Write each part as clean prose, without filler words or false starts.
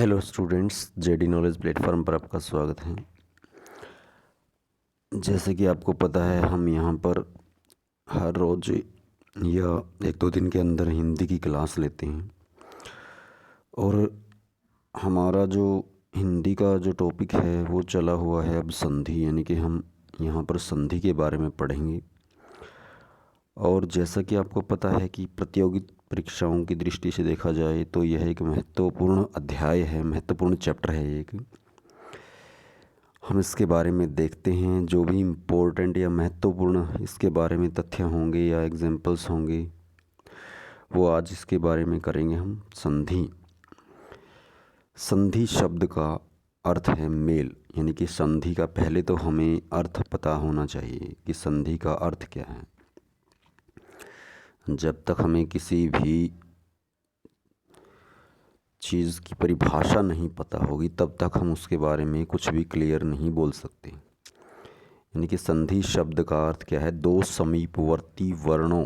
Hello students, JD knowledge platform पर आपका स्वागत है। जैसे कि आपको पता है, हम यहाँ पर हर रोज़ या एक दो दिन के अंदर हिंदी की क्लास लेते हैं और हमारा जो हिंदी का जो टॉपिक है वो चला हुआ है अब संधि, यानी कि हम यहाँ पर संधि के बारे में पढ़ेंगे। और जैसा कि आपको पता है कि प्रतियोगी परीक्षाओं की दृष्टि से देखा जाए तो यह एक महत्वपूर्ण अध्याय है, महत्वपूर्ण चैप्टर है एक। हम इसके बारे में देखते हैं, जो भी इम्पोर्टेंट या महत्वपूर्ण इसके बारे में तथ्य होंगे या एग्जाम्पल्स होंगे वो आज इसके बारे में करेंगे हम। संधि। संधि शब्द का अर्थ है मेल, यानी कि संधि का पहले तो हमें अर्थ पता होना चाहिए कि संधि का अर्थ क्या है। जब तक हमें किसी भी चीज़ की परिभाषा नहीं पता होगी तब तक हम उसके बारे में कुछ भी क्लियर नहीं बोल सकते। यानी कि संधि शब्द का अर्थ क्या है? दो समीपवर्ती वर्णों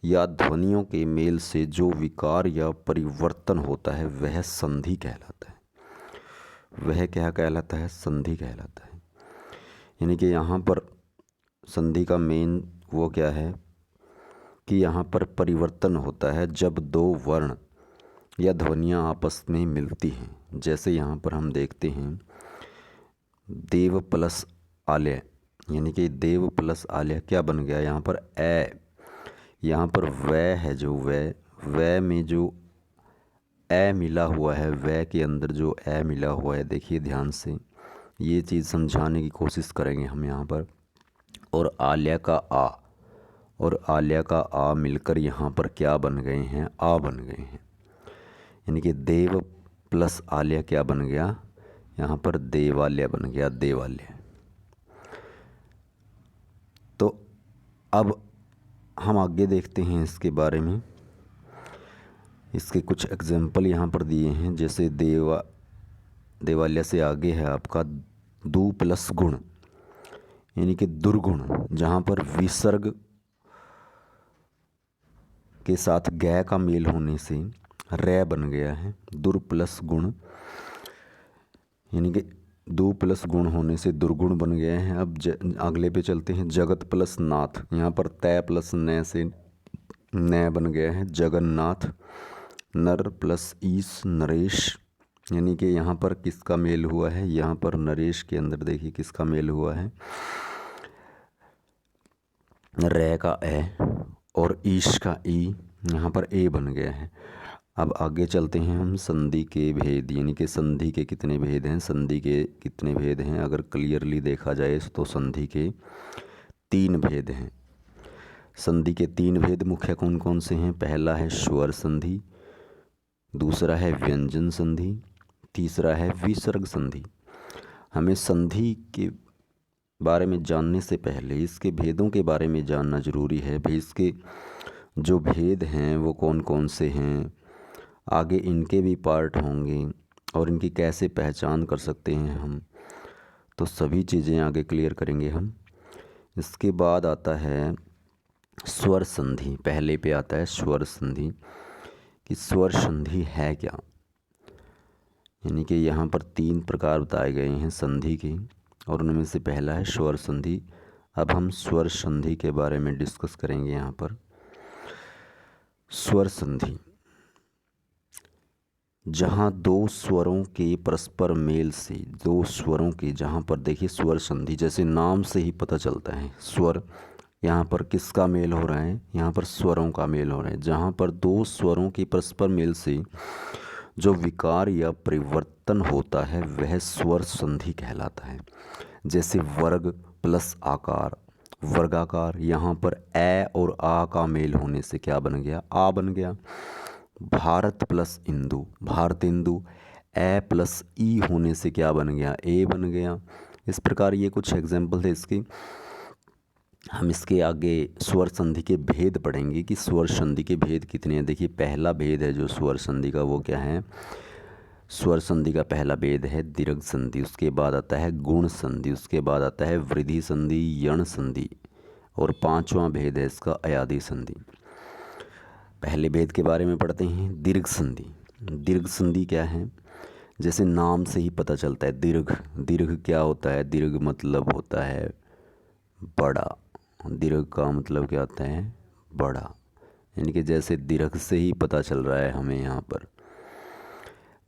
या ध्वनियों के मेल से जो विकार या परिवर्तन होता है वह संधि कहलाता है। वह क्या कहलाता है? संधि कहलाता है। यानी कि यहाँ पर संधि का मेन वो क्या है कि यहाँ पर परिवर्तन होता है जब दो वर्ण या ध्वनियाँ आपस में मिलती हैं। जैसे यहाँ पर हम देखते हैं देव प्लस आलय, यानी कि देव प्लस आलय क्या बन गया? यहाँ पर ए, यहाँ पर वह है जो वह में जो ए मिला हुआ है, वह के अंदर जो ए मिला हुआ है, देखिए ध्यान से, ये चीज़ समझाने की कोशिश करेंगे हम यहाँ पर। और आलय का आ और आलय का आ मिलकर यहाँ पर क्या बन गए हैं? आ बन गए हैं। यानी कि देव प्लस आलय क्या बन गया? यहाँ पर देवालय बन गया, देवालय। तो अब हम आगे देखते हैं इसके बारे में। इसके कुछ एग्जाम्पल यहाँ पर दिए हैं। जैसे देवालय से आगे है आपका दु प्लस गुण, यानी कि दुर्गुण, जहाँ पर विसर्ग के साथ गै का मेल होने से रै बन गया है। दुर प्लस गुण, यानी कि दो प्लस गुण होने से दुर्गुण बन गए हैं। अब अगले पे चलते हैं। जगत प्लस नाथ, यहाँ पर तय प्लस न से न बन गया है जगन्नाथ। नर प्लस ईस नरेश, यानी कि यहाँ पर किसका मेल हुआ है? यहाँ पर नरेश के अंदर देखिए किसका मेल हुआ है? रै का ए और ईश का ई, यहाँ पर ए बन गया है। अब आगे चलते हैं हम संधि के भेद, यानी कि संधि के कितने भेद हैं? संधि के कितने भेद हैं अगर क्लियरली देखा जाए तो संधि के 3 भेद हैं। संधि के 3 भेद मुख्य कौन कौन से हैं? पहला है स्वर संधि, दूसरा है व्यंजन संधि, तीसरा है विसर्ग संधि। हमें संधि के बारे में जानने से पहले इसके भेदों के बारे में जानना जरूरी है। भाई इसके जो भेद हैं वो कौन कौन से हैं, आगे इनके भी पार्ट होंगे और इनकी कैसे पहचान कर सकते हैं हम, तो सभी चीज़ें आगे क्लियर करेंगे हम। इसके बाद आता है स्वर संधि। पहले पे आता है स्वर संधि कि स्वर संधि है क्या। यानी कि यहाँ पर 3 प्रकार बताए गए हैं संधि के और उनमें से पहला है स्वर संधि। अब हम स्वर संधि के बारे में डिस्कस करेंगे। यहाँ पर स्वर संधि, जहाँ दो स्वरों के परस्पर मेल से, दो स्वरों के, जहाँ पर देखिए स्वर संधि जैसे नाम से ही पता चलता है स्वर, यहाँ पर किसका मेल हो रहा है? यहाँ पर स्वरों का मेल हो रहा है। जहाँ पर दो स्वरों के परस्पर मेल से जो विकार या परिवर्तन होता है वह स्वर संधि कहलाता है। जैसे वर्ग प्लस आकार, वर्गाकार, यहाँ पर ए और आ का मेल होने से क्या बन गया? आ बन गया। भारत प्लस इंदु, भारतेंदु, ए प्लस ई होने से क्या बन गया? ए बन गया। इस प्रकार ये कुछ एग्जाम्पल थे इसके। हम इसके आगे स्वर संधि के भेद पढ़ेंगे कि स्वर संधि के भेद कितने हैं। देखिए पहला भेद है जो स्वर संधि का वो क्या है? स्वर संधि का पहला भेद है दीर्घ संधि, उसके बाद आता है गुण संधि, उसके बाद आता है वृद्धि संधि, यण संधि, और 5वां भेद है इसका अयादि संधि। पहले भेद के बारे में पढ़ते हैं दीर्घ संधि। दीर्घ संधि क्या है? जैसे नाम से ही पता चलता है दीर्घ। दीर्घ क्या होता है? दीर्घ मतलब होता है बड़ा। दीर्घ का मतलब क्या होता है? बड़ा। यानी कि जैसे दीर्घ से ही पता चल रहा है हमें यहाँ पर।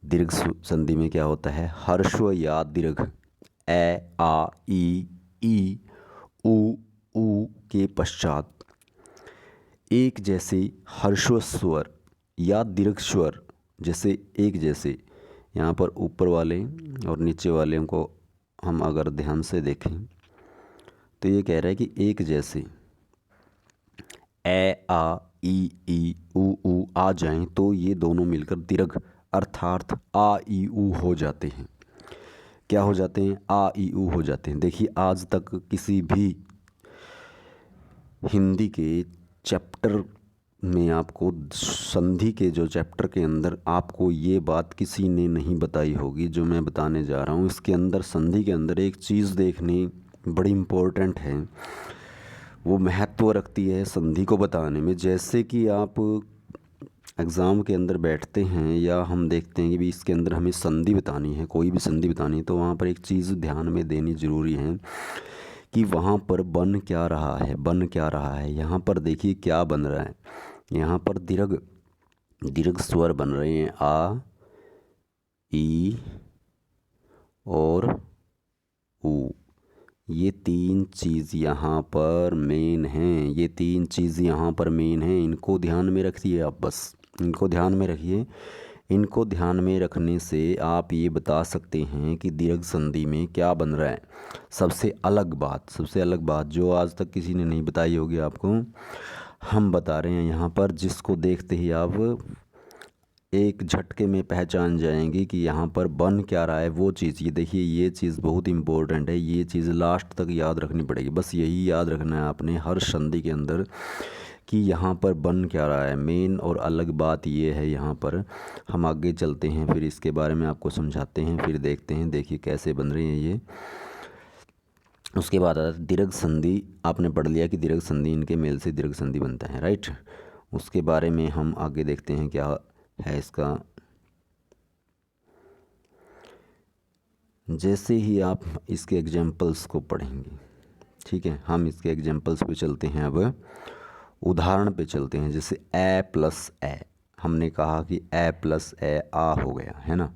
दीर्घ संधि में क्या होता है? हर्स्व या दीर्घ ए आ ई उ ऊ के पश्चात एक जैसे हर्स्व स्वर या दीर्घ स्वर, जैसे एक जैसे, यहाँ पर ऊपर वाले और नीचे वाले को हम अगर ध्यान से देखें तो ये कह रहा है कि एक जैसे ए आ ई उ आ जाएं तो ये दोनों मिलकर दीर्घ अर्थात आ ई उ हो जाते हैं। क्या हो जाते हैं? आ ई उ हो जाते हैं। देखिए आज तक किसी भी हिंदी के चैप्टर में आपको, संधि के जो चैप्टर के अंदर आपको ये बात किसी ने नहीं बताई होगी जो मैं बताने जा रहा हूँ। इसके अंदर संधि के अंदर एक चीज़ देखनी बड़ी इम्पोर्टेंट है, वो महत्व रखती है संधि को बताने में। जैसे कि आप एग्ज़ाम के अंदर बैठते हैं या हम देखते हैं कि भी इसके अंदर हमें संधि बतानी है, कोई भी संधि बतानी है, तो वहाँ पर एक चीज़ ध्यान में देनी ज़रूरी है कि वहाँ पर बन क्या रहा है, बन क्या रहा है। यहाँ पर देखिए क्या बन रहा है। यहाँ पर दीर्घ दीर्घ स्वर बन रहे हैं आ ई और उ। ये तीन चीज़ यहाँ पर मेन हैं, ये तीन चीज़ यहाँ पर मेन हैं। इनको ध्यान में रखिए आप, बस इनको ध्यान में रखिए। इनको ध्यान में रखने से आप ये बता सकते हैं कि दीर्घ संधि में क्या बन रहा है। सबसे अलग बात जो आज तक किसी ने नहीं बताई होगी आपको, हम बता रहे हैं यहाँ पर, जिसको देखते ही आप एक झटके में पहचान जाएंगे कि यहाँ पर बन क्या रहा है वो चीज़। ये देखिए ये चीज़ बहुत इम्पोर्टेंट है, ये चीज़ लास्ट तक याद रखनी पड़ेगी। बस यही याद रखना है आपने हर संधि के अंदर कि यहाँ पर बन क्या रहा है। मेन और अलग बात ये है। यहाँ पर हम आगे चलते हैं, फिर इसके बारे में आपको समझाते हैं, फिर देखते हैं देखिए कैसे बन रही है ये। उसके बाद आता है दीर्घ संधि। आपने पढ़ लिया कि दीर्घ संधि इनके मेल से दीर्घ संधि बनता है, राइट। उसके बारे में हम आगे देखते हैं क्या है इसका। जैसे ही आप इसके एग्जाम्पल्स को पढ़ेंगे, ठीक है, हम इसके एग्जाम्पल्स पे चलते हैं। अब उदाहरण पे चलते हैं। जैसे ए प्लस ए, हमने कहा कि ए प्लस ए आ हो गया है ना।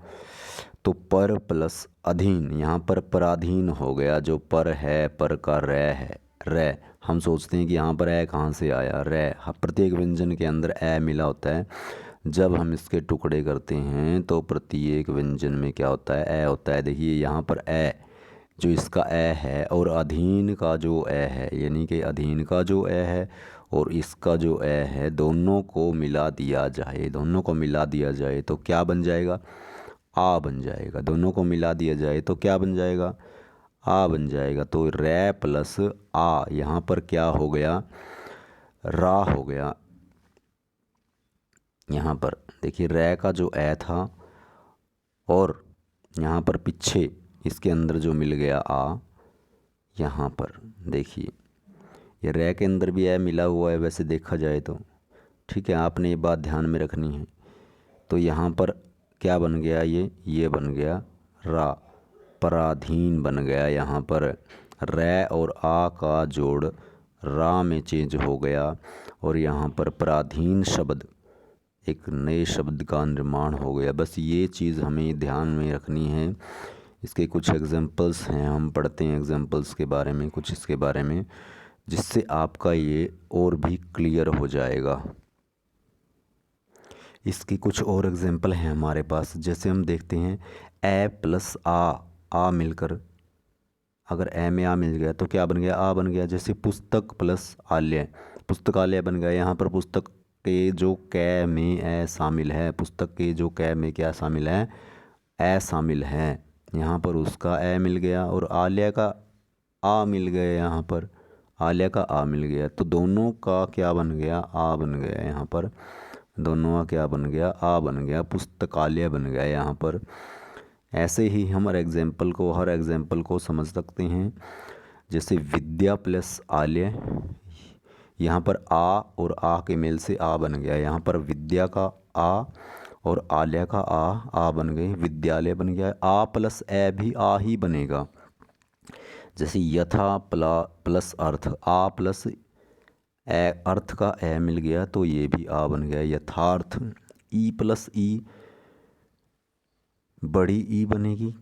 तो पर प्लस अधीन, यहाँ पर पराधीन हो गया। जो पर है, पर का रै है, रै। हम सोचते हैं कि यहाँ पर ए कहाँ से आया, रै। प्रत्येक व्यंजन के अंदर ए मिला होता है। जब हम इसके टुकड़े करते हैं तो प्रत्येक व्यंजन में क्या होता है? ए होता है। देखिए यहाँ पर ए, जो इसका ए है और अधीन का जो ए है, यानी कि अधीन का जो ए है और इसका जो ए है, दोनों को मिला दिया जाए तो क्या बन जाएगा? आ बन जाएगा। दोनों को मिला दिया जाए तो क्या बन जाएगा? आ बन जाएगा। तो रै प्लस आ, यहाँ पर क्या हो गया? रा हो गया। यहाँ पर देखिए रै का जो ए था और यहाँ पर पीछे इसके अंदर जो मिल गया आ, यहाँ पर देखिए ये रै के अंदर भी ए मिला हुआ है वैसे देखा जाए तो, ठीक है। आपने ये बात ध्यान में रखनी है। तो यहाँ पर क्या बन गया? ये बन गया रा, पराधीन बन गया। यहाँ पर रै और आ का जोड़ रा में चेंज हो गया और यहाँ पर पराधीन शब्द, एक नए शब्द का निर्माण हो गया। बस ये चीज़ हमें ध्यान में रखनी है। इसके कुछ एग्जांपल्स हैं, हम पढ़ते हैं एग्जांपल्स के बारे में, कुछ इसके बारे में, जिससे आपका ये और भी क्लियर हो जाएगा। इसके कुछ और एग्जांपल हैं हमारे पास। जैसे हम देखते हैं ए प्लस आ मिलकर, अगर ए में आ मिल गया तो क्या बन गया? आ बन गया। जैसे पुस्तक प्लस आलय, पुस्तकालय बन गया। यहाँ पर पुस्तक के जो कै में ए शामिल है, पुस्तक के जो कै में क्या शामिल है? ए शामिल है। यहाँ पर उसका ए मिल गया और आलय का आ मिल गया। यहाँ पर आलय का आ मिल गया तो दोनों का क्या बन गया? आ बन गया। यहाँ पर दोनों का क्या बन गया? आ बन गया। पुस्तकालय बन गया यहाँ पर। ऐसे ही हम हर एग्जाम्पल को समझ सकते हैं। जैसे विद्या प्लस आलय, यहाँ पर आ और आ के मेल से आ बन गया। यहाँ पर विद्या का आ और आल्या का आ बन गए, विद्यालय बन गया। आ प्लस ए भी आ ही बनेगा। जैसे यथा प्लस अर्थ, आ प्लस ए अर्थ का ए मिल गया तो ये भी आ बन गया, यथार्थ। ई प्लस ई बड़ी ई बनेगी।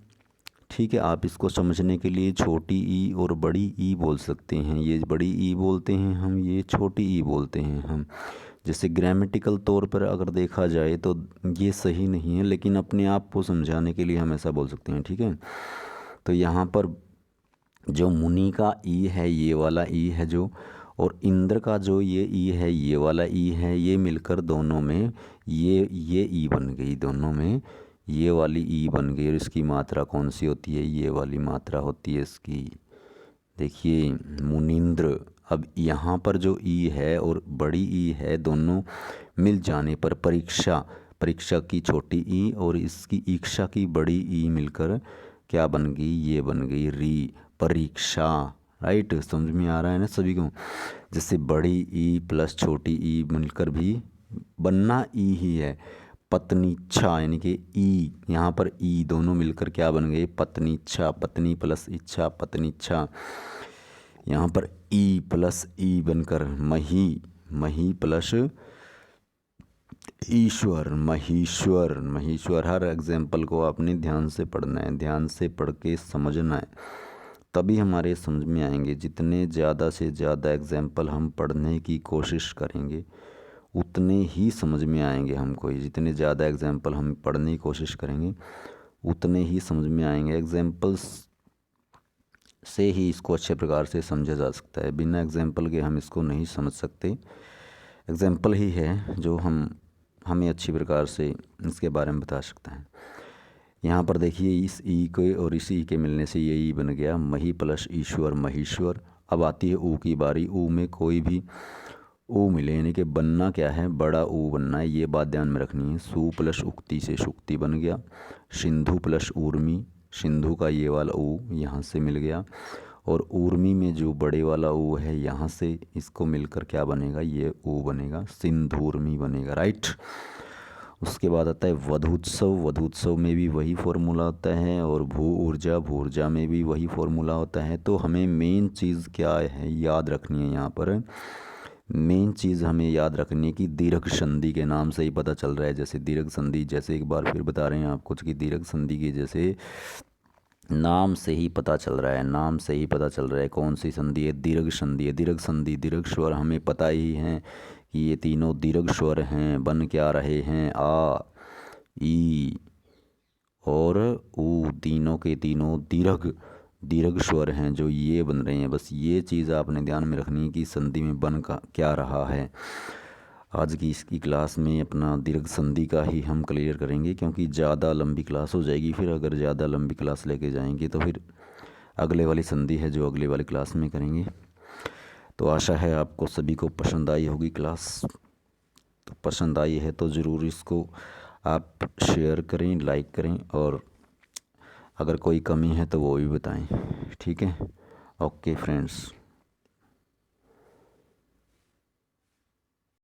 ठीक है, आप इसको समझने के लिए छोटी ई और बड़ी ई बोल सकते हैं। ये बड़ी ई बोलते हैं हम, ये छोटी ई बोलते हैं हम। जैसे ग्रामेटिकल तौर पर अगर देखा जाए तो ये सही नहीं है, लेकिन अपने आप को समझाने के लिए हम ऐसा बोल सकते हैं। ठीक है, तो यहाँ पर जो मुनि का ई है ये वाला ई है जो, और इंद्र का जो ये ई है ये वाला ई है, ये मिलकर दोनों में ये ई बन गई, दोनों में ये वाली ई बन गई। और इसकी मात्रा कौन सी होती है, ये वाली मात्रा होती है इसकी। देखिए मुनिंद्र। अब यहाँ पर जो ई है और बड़ी ई है दोनों मिल जाने पर परीक्षा, परीक्षा की छोटी ई और इसकी इच्छा की बड़ी ई मिलकर क्या बन गई, ये बन गई री, परीक्षा। राइट, समझ में आ रहा है ना सभी को। जैसे बड़ी ई प्लस छोटी ई मिलकर भी बनना ई ही है, पत्नीच्छा, यानी कि ई, यहाँ पर ई दोनों मिलकर क्या बन गए, पत्नीच्छा। पत्नी प्लस इच्छा, पत्नीच्छा। यहाँ पर ई प्लस ई बनकर मही, मही प्लस ईश्वर, महीश्वर, महीश्वर। हर एग्जाम्पल को आपने ध्यान से पढ़ना है, ध्यान से पढ़ के समझना है, तभी हमारे समझ में आएंगे। जितने ज़्यादा से ज़्यादा एग्जाम्पल हम पढ़ने की कोशिश करेंगे उतने ही समझ में आएंगे हमको। जितने ज़्यादा एग्जाम्पल हम पढ़ने की कोशिश करेंगे उतने ही समझ में आएंगे। एग्जाम्पल्स से ही इसको अच्छे प्रकार से समझा जा सकता है, बिना एग्जाम्पल के हम इसको नहीं समझ सकते। एग्जाम्पल ही है जो हमें अच्छी प्रकार से इसके बारे में बता सकता है। यहाँ पर देखिए इस ई के और इस ई के मिलने से ये ई बन गया, मही प्लस ईश्वर, महीश्वर। अब आती है ऊ की बारी। ऊ में कोई भी ऊ मिले, यानी कि बनना क्या है, बड़ा ऊ बनना है, ये बात ध्यान में रखनी है। सु प्लस उक्ति से शुक्ति बन गया। सिंधु प्लस ऊर्मी, सिंधु का ये वाला ऊ यहाँ से मिल गया, और ऊर्मी में जो बड़े वाला ऊ है यहाँ से इसको मिलकर क्या बनेगा, ये ऊ बनेगा, सिंधूर्मी बनेगा। राइट। उसके बाद आता है वधूत्सव। वधूत्सव में भी वही फॉर्मूला होता है, और भू ऊर्जा, भू ऊर्जा में भी वही फॉर्मूला होता है। तो हमें मेन चीज़ क्या है याद रखनी है, यहाँ पर मेन चीज़ हमें याद रखनी है कि दीर्घ संधि के नाम से ही पता चल रहा है। जैसे दीर्घ संधि, जैसे एक बार फिर बता रहे हैं आपको कि दीर्घ संधि की जैसे नाम से ही पता चल रहा है, नाम से ही पता चल रहा है कौन सी संधि है, दीर्घ संधि है। दीर्घ संधि, दीर्घ स्वर हमें पता ही है कि ये तीनों दीर्घ स्वर हैं, बन क्या रहे हैं, आ, ई और ऊ, तीनों के तीनों दीर्घ स्वर हैं जो ये बन रहे हैं। बस ये चीज़ आपने ध्यान में रखनी है कि संधि में बन का क्या रहा है। आज की इसकी क्लास में अपना दीर्घ संधि का ही हम क्लियर करेंगे, क्योंकि ज़्यादा लंबी क्लास हो जाएगी फिर। अगर ज़्यादा लंबी क्लास लेके जाएंगे तो फिर अगले वाली संधि है जो अगले वाली क्लास में करेंगे। तो आशा है आपको सभी को पसंद आई होगी क्लास। तो पसंद आई है तो ज़रूर इसको आप शेयर करें, लाइक करें, और अगर कोई कमी है तो वो भी बताएं। ठीक है, ओके फ्रेंड्स।